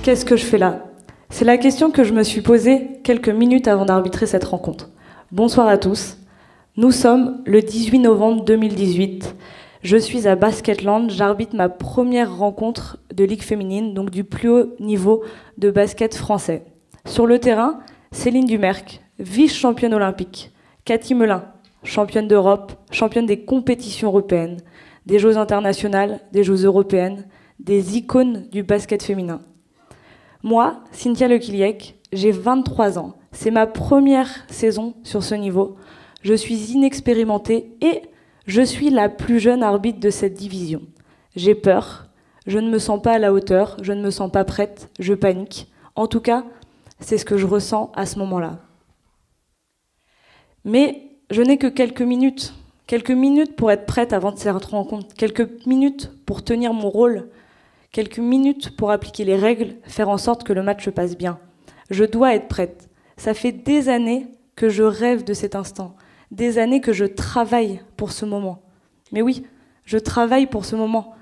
Qu'est-ce que je fais là? C'est la question que je me suis posée quelques minutes avant d'arbitrer cette rencontre. Bonsoir à tous. Nous sommes le 18 novembre 2018. Je suis à Basketland. J'arbitre ma première rencontre de Ligue féminine, donc du plus haut niveau de basket français. Sur le terrain, Céline Dumerc, vice-championne olympique. Cathy Melin, championne d'Europe, championne des compétitions européennes, des Jeux internationales, des Jeux européennes, des icônes du basket féminin. Moi, Cynthia Lequiliec, j'ai 23 ans. C'est ma première saison sur ce niveau. Je suis inexpérimentée et je suis la plus jeune arbitre de cette division. J'ai peur, je ne me sens pas à la hauteur, je ne me sens pas prête, je panique. En tout cas, c'est ce que je ressens à ce moment-là. Mais je n'ai que quelques minutes pour être prête avant de cette rencontre, quelques minutes pour tenir mon rôle, quelques minutes pour appliquer les règles, faire en sorte que le match se passe bien. Je dois être prête. Ça fait des années que je rêve de cet instant, des années que je travaille pour ce moment. Mais oui, je travaille pour ce moment.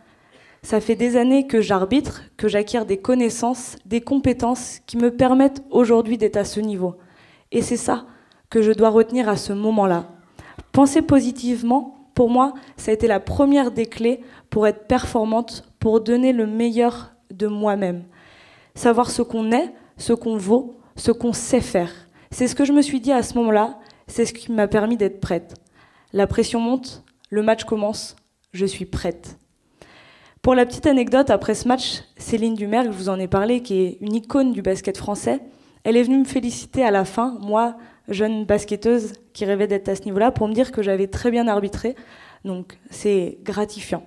Ça fait des années que j'arbitre, que j'acquiers des connaissances, des compétences qui me permettent aujourd'hui d'être à ce niveau. Et c'est ça que je dois retenir à ce moment-là. Penser positivement, pour moi, ça a été la première des clés pour être performante, pour donner le meilleur de moi-même. Savoir ce qu'on est, ce qu'on vaut, ce qu'on sait faire. C'est ce que je me suis dit à ce moment-là, c'est ce qui m'a permis d'être prête. La pression monte, le match commence, je suis prête. Pour la petite anecdote, après ce match, Céline Dumerc, je vous en ai parlé, qui est une icône du basket français, elle est venue me féliciter à la fin, moi, jeune basketteuse qui rêvait d'être à ce niveau-là, pour me dire que j'avais très bien arbitré. Donc c'est gratifiant.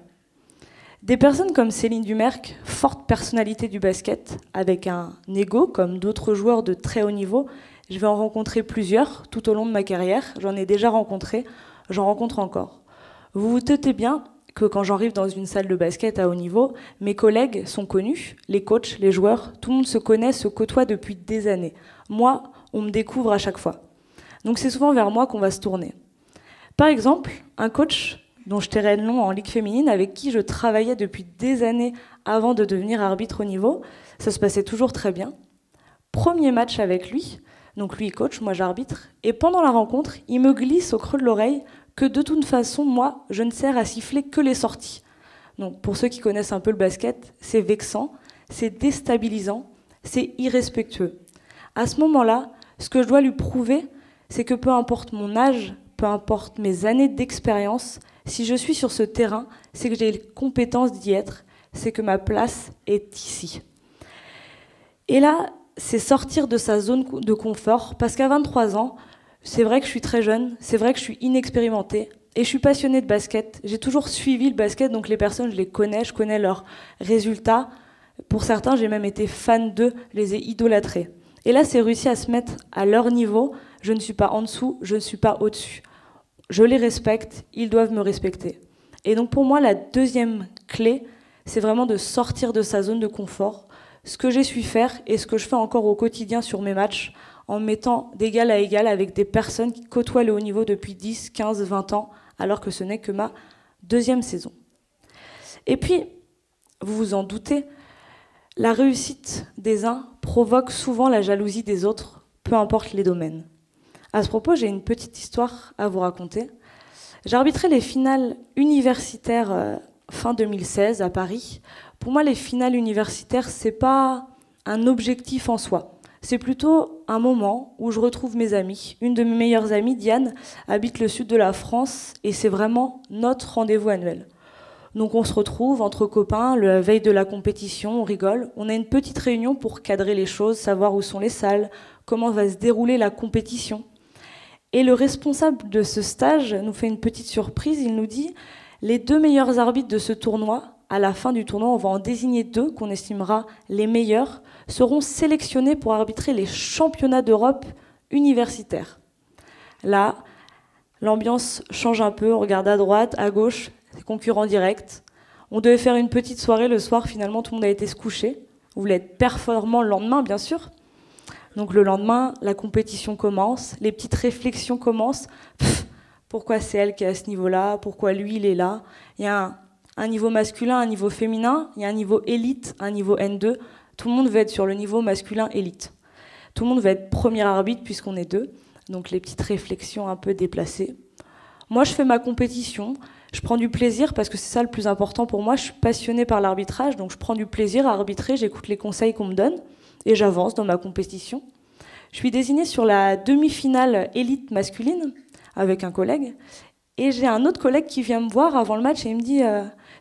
Des personnes comme Céline Dumerc, forte personnalité du basket, avec un ego comme d'autres joueurs de très haut niveau, je vais en rencontrer plusieurs tout au long de ma carrière. J'en ai déjà rencontré, j'en rencontre encore. Vous vous doutez bien que quand j'arrive dans une salle de basket à haut niveau, mes collègues sont connus, les coachs, les joueurs, tout le monde se connaît, se côtoie depuis des années. Moi, on me découvre à chaque fois. Donc c'est souvent vers moi qu'on va se tourner. Par exemple, un coach dont je tairai le nom en Ligue féminine, avec qui je travaillais depuis des années avant de devenir arbitre au niveau, ça se passait toujours très bien. Premier match avec lui, donc lui il coach, moi j'arbitre, et pendant la rencontre, il me glisse au creux de l'oreille que de toute façon, moi, je ne sers à siffler que les sorties. Donc pour ceux qui connaissent un peu le basket, c'est vexant, c'est déstabilisant, c'est irrespectueux. À ce moment-là, ce que je dois lui prouver, c'est que peu importe mon âge, peu importe mes années d'expérience, si je suis sur ce terrain, c'est que j'ai les compétences d'y être, c'est que ma place est ici. Et là, c'est sortir de sa zone de confort, parce qu'à 23 ans, c'est vrai que je suis très jeune, c'est vrai que je suis inexpérimentée, et je suis passionnée de basket. J'ai toujours suivi le basket, donc les personnes, je les connais, je connais leurs résultats. Pour certains, j'ai même été fan d'eux, je les ai idolâtrés. Et là, c'est réussi à se mettre à leur niveau. Je ne suis pas en dessous, je ne suis pas au-dessus. Je les respecte, ils doivent me respecter. Et donc pour moi, la deuxième clé, c'est vraiment de sortir de sa zone de confort. Ce que j'ai su faire et ce que je fais encore au quotidien sur mes matchs, en me mettant d'égal à égal avec des personnes qui côtoient le haut niveau depuis 10, 15, 20 ans, alors que ce n'est que ma deuxième saison. Et puis, vous vous en doutez, la réussite des uns provoque souvent la jalousie des autres, peu importe les domaines. À ce propos, j'ai une petite histoire à vous raconter. J'ai arbitré les finales universitaires fin 2016 à Paris. Pour moi, les finales universitaires, c'est pas un objectif en soi. C'est plutôt un moment où je retrouve mes amis. Une de mes meilleures amies, Diane, habite le sud de la France et c'est vraiment notre rendez-vous annuel. Donc on se retrouve entre copains, la veille de la compétition, on rigole. On a une petite réunion pour cadrer les choses, savoir où sont les salles, comment va se dérouler la compétition. Et le responsable de ce stage nous fait une petite surprise. Il nous dit « Les 2 meilleurs arbitres de ce tournoi, à la fin du tournoi, on va en désigner 2 qu'on estimera les meilleurs, seront sélectionnés pour arbitrer les championnats d'Europe universitaires. » Là, l'ambiance change un peu. On regarde à droite, à gauche, les concurrents directs. On devait faire une petite soirée le soir. Finalement, tout le monde a été se coucher. On voulait être performant le lendemain, bien sûr. Donc le lendemain, la compétition commence, les petites réflexions commencent. Pourquoi c'est elle qui est à ce niveau-là? Pourquoi lui, il est là? Il y a un niveau masculin, un niveau féminin, il y a un niveau élite, un niveau N2. Tout le monde veut être sur le niveau masculin élite. Tout le monde veut être premier arbitre puisqu'on est deux. Donc les petites réflexions un peu déplacées. Moi, je fais ma compétition. Je prends du plaisir parce que c'est ça le plus important pour moi. Je suis passionnée par l'arbitrage, donc je prends du plaisir à arbitrer. J'écoute les conseils qu'on me donne et j'avance dans ma compétition. Je suis désignée sur la demi-finale élite masculine avec un collègue. Et j'ai un autre collègue qui vient me voir avant le match et il me dit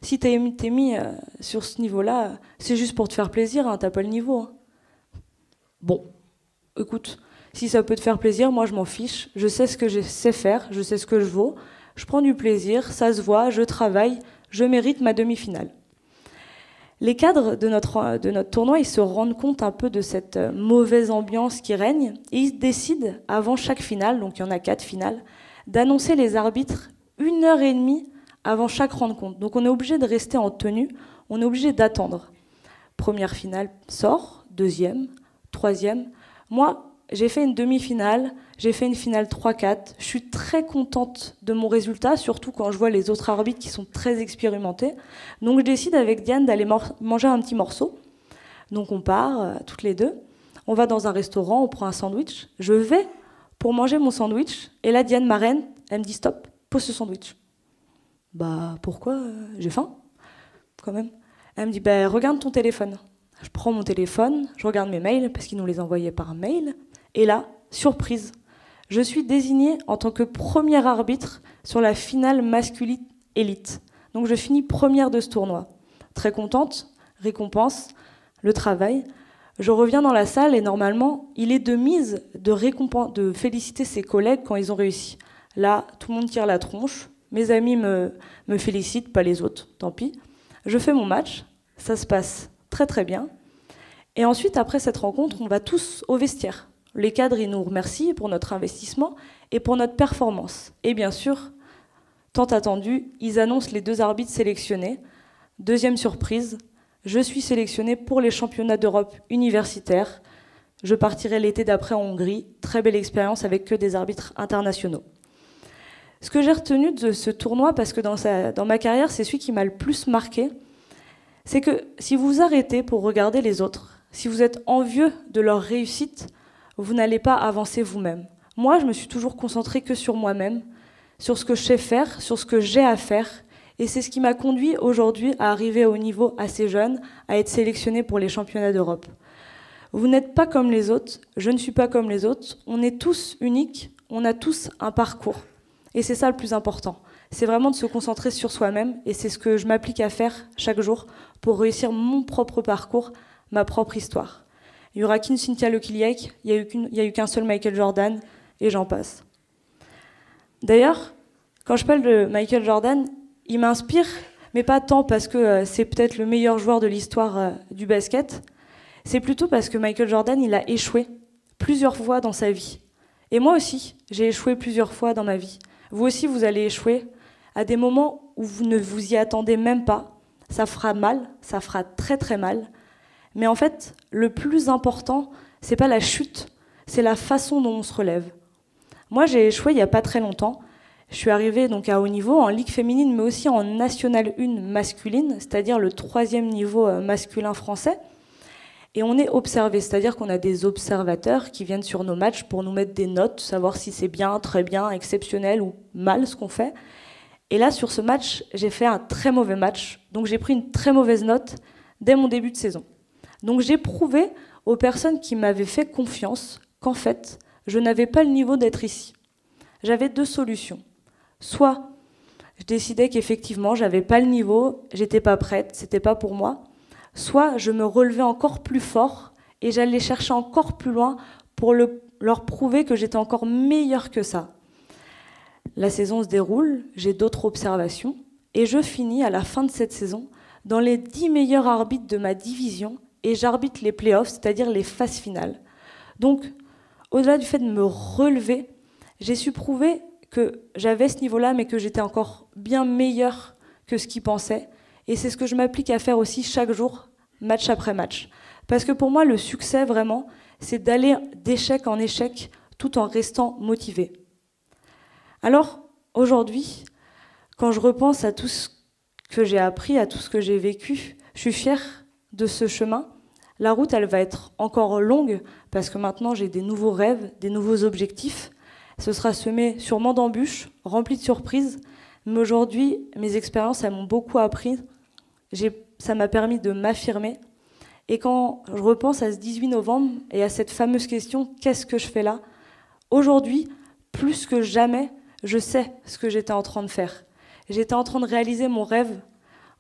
si t'es mis sur ce niveau-là, c'est juste pour te faire plaisir, hein, t'as pas le niveau. Hein. Bon, écoute, si ça peut te faire plaisir, moi je m'en fiche. Je sais ce que je sais faire, je sais ce que je vaux. Je prends du plaisir, ça se voit, je travaille, je mérite ma demi-finale. Les cadres de notre tournoi, ils se rendent compte un peu de cette mauvaise ambiance qui règne et ils décident, avant chaque finale, donc il y en a 4 finales, d'annoncer les arbitres 1h30 avant chaque rencontre. Donc on est obligé de rester en tenue, on est obligé d'attendre. Première finale sort, deuxième, troisième. Moi, j'ai fait une demi-finale, j'ai fait une finale 3-4. Je suis très contente de mon résultat, surtout quand je vois les autres arbitres qui sont très expérimentés. Donc je décide avec Diane d'aller manger un petit morceau. Donc on part, toutes les deux. On va dans un restaurant, on prend un sandwich. Je vais pour manger mon sandwich. Et là, Diane, ma reine, elle me dit stop, pose ce sandwich. Bah pourquoi? J'ai faim, quand même. Elle me dit bah, regarde ton téléphone. Je prends mon téléphone, je regarde mes mails, parce qu'ils nous les envoyaient par mail. Et là, surprise, je suis désignée en tant que première arbitre sur la finale masculine élite. Donc je finis première de ce tournoi. Très contente, récompense, le travail. Je reviens dans la salle et normalement, il est de mise de féliciter ses collègues quand ils ont réussi. Là, tout le monde tire la tronche. Mes amis me félicitent, pas les autres, tant pis. Je fais mon match, ça se passe très très bien. Et ensuite, après cette rencontre, on va tous au vestiaire. Les cadres, ils nous remercient pour notre investissement et pour notre performance. Et bien sûr, tant attendu, ils annoncent les 2 arbitres sélectionnés. Deuxième surprise, je suis sélectionnée pour les championnats d'Europe universitaires. Je partirai l'été d'après en Hongrie. Très belle expérience avec que des arbitres internationaux. Ce que j'ai retenu de ce tournoi, parce que dans ma carrière, c'est celui qui m'a le plus marqué, c'est que si vous vous arrêtez pour regarder les autres, si vous êtes envieux de leur réussite, vous n'allez pas avancer vous-même. Moi, je me suis toujours concentrée que sur moi-même, sur ce que je sais faire, sur ce que j'ai à faire. Et c'est ce qui m'a conduit aujourd'hui à arriver au niveau assez jeune, à être sélectionnée pour les championnats d'Europe. Vous n'êtes pas comme les autres, je ne suis pas comme les autres. On est tous uniques, on a tous un parcours. Et c'est ça le plus important. C'est vraiment de se concentrer sur soi-même. Et c'est ce que je m'applique à faire chaque jour pour réussir mon propre parcours, ma propre histoire. Il n'y aura qu'une Cynthia Lekiliec, il n'y a eu qu'un seul Michael Jordan, et j'en passe. D'ailleurs, quand je parle de Michael Jordan, il m'inspire, mais pas tant parce que c'est peut-être le meilleur joueur de l'histoire du basket, c'est plutôt parce que Michael Jordan, il a échoué plusieurs fois dans sa vie. Et moi aussi, j'ai échoué plusieurs fois dans ma vie. Vous aussi, vous allez échouer à des moments où vous ne vous y attendez même pas. Ça fera mal, ça fera très très mal. Mais en fait, le plus important, c'est pas la chute, c'est la façon dont on se relève. Moi, j'ai échoué il n'y a pas très longtemps. Je suis arrivée donc à haut niveau, en Ligue féminine, mais aussi en National 1 masculine, c'est-à-dire le 3e niveau masculin français. Et on est observé, c'est-à-dire qu'on a des observateurs qui viennent sur nos matchs pour nous mettre des notes, savoir si c'est bien, très bien, exceptionnel ou mal ce qu'on fait. Et là, sur ce match, j'ai fait un très mauvais match, donc j'ai pris une très mauvaise note dès mon début de saison. Donc j'ai prouvé aux personnes qui m'avaient fait confiance qu'en fait, je n'avais pas le niveau d'être ici. J'avais 2 solutions. Soit je décidais qu'effectivement, j'avais pas le niveau, j'étais pas prête, c'était pas pour moi. Soit je me relevais encore plus fort et j'allais chercher encore plus loin pour leur prouver que j'étais encore meilleure que ça. La saison se déroule, j'ai d'autres observations et je finis à la fin de cette saison dans les 10 meilleurs arbitres de ma division et j'arbitre les playoffs, c'est-à-dire les phases finales. Donc, au-delà du fait de me relever, j'ai su prouver que j'avais ce niveau-là, mais que j'étais encore bien meilleure que ce qu'ils pensaient. Et c'est ce que je m'applique à faire aussi chaque jour, match après match. Parce que pour moi, le succès, vraiment, c'est d'aller d'échec en échec tout en restant motivé. Alors, aujourd'hui, quand je repense à tout ce que j'ai appris, à tout ce que j'ai vécu, je suis fière de ce chemin, La route, elle va être encore longue parce que maintenant j'ai des nouveaux rêves, des nouveaux objectifs. Ce sera semé sûrement d'embûches, rempli de surprises. Mais aujourd'hui, mes expériences, elles m'ont beaucoup appris. Ça m'a permis de m'affirmer. Et quand je repense à ce 18 novembre et à cette fameuse question « Qu'est-ce que je fais là ?», aujourd'hui, plus que jamais, je sais ce que j'étais en train de faire. J'étais en train de réaliser mon rêve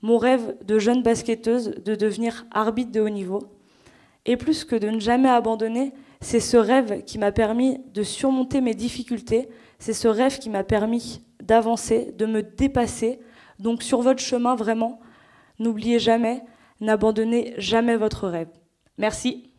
de jeune basketteuse, de devenir arbitre de haut niveau. Et plus que de ne jamais abandonner, c'est ce rêve qui m'a permis de surmonter mes difficultés, c'est ce rêve qui m'a permis d'avancer, de me dépasser. Donc sur votre chemin, vraiment, n'oubliez jamais, n'abandonnez jamais votre rêve. Merci.